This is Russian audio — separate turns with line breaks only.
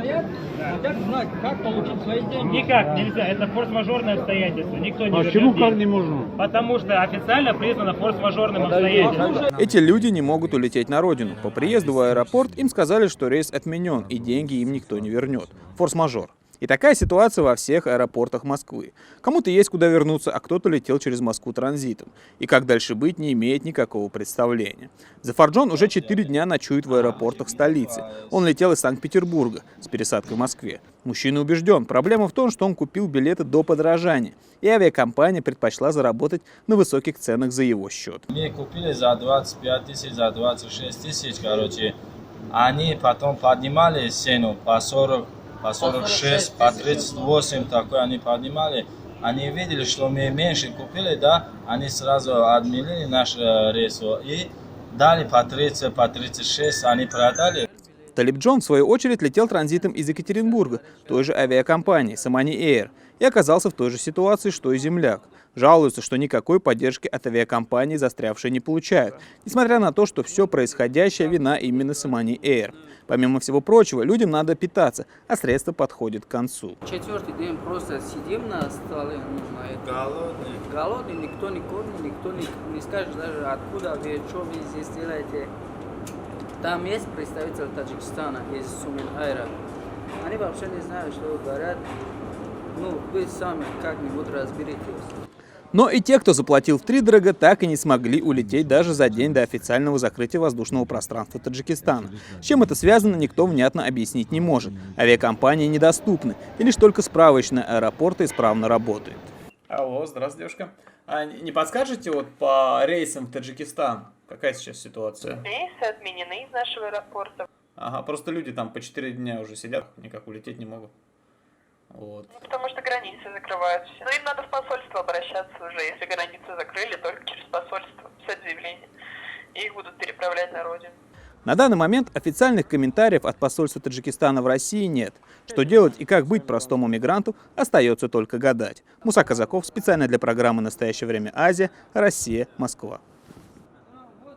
стоят, хотят знать, как получить свои деньги.
Никак нельзя, это форс-мажорное обстоятельство. Никто не вернет
Почему как
деньги.
не можно?
Потому что официально признано форс-мажорным обстоятельством.
Эти люди не могут улететь на родину. По приезду в аэропорт им сказали, что рейс отменен и деньги им никто не вернет. Форс-мажор. И такая ситуация во всех аэропортах Москвы. Кому-то есть куда вернуться, а кто-то летел через Москву транзитом. И как дальше быть, не имеет никакого представления. Зафарджон уже 4 дня ночует в аэропортах столицы. Он летел из Санкт-Петербурга с пересадкой в Москве. Мужчина убежден, проблема в том, что он купил билеты до подорожания. И авиакомпания предпочла заработать на высоких ценах за его счет.
Мы купили за 25 тысяч, за 26 тысяч, короче. Они потом поднимали цену по 40, по 46, по 38, такой они поднимали. Они видели, что мы меньше купили, да, они сразу отменили наш рейс и дали по 30, по 36, они продали.
Талиб Джон, в свою очередь, летел транзитом из Екатеринбурга, той же авиакомпании Самани Air, и оказался в той же ситуации, что и земляк. Жалуются, что никакой поддержки от авиакомпании застрявшие не получают, несмотря на то, что все происходящее вина именно Самани Air. Помимо всего прочего, людям надо питаться, а средства подходят к концу.
Четвертый день просто сидим на столе, голодный, никто не кормит, никто не скажет даже откуда вы, что вы здесь делаете. Там есть представитель Таджикистана из Сумен Айра. Они вообще не знают, что говорят. Ну, вы сами как-нибудь разберитесь.
Но и те, кто заплатил втридорога, так и не смогли улететь даже за день до официального закрытия воздушного пространства Таджикистана. С чем это связано, никто внятно объяснить не может. Авиакомпании недоступны, и лишь только справочные аэропорты исправно работают.
Алло, здравствуйте, девушка. А не подскажете вот по рейсам в Таджикистан? Какая сейчас ситуация?
Рейсы отменены из нашего аэропорта.
Ага, просто люди там по 4 дня уже сидят, никак улететь не могут. Вот.
Ну, потому что границы закрывают все. Но им надо в посольство обращаться уже. Если границы закрыли, только через посольство писать заявление. И их будут переправлять на родину.
На данный момент официальных комментариев от посольства Таджикистана в России нет. Что делать и как быть простому мигранту, остается только гадать. Муса Казаков, специально для программы «Настоящее время Азия», Россия, Москва.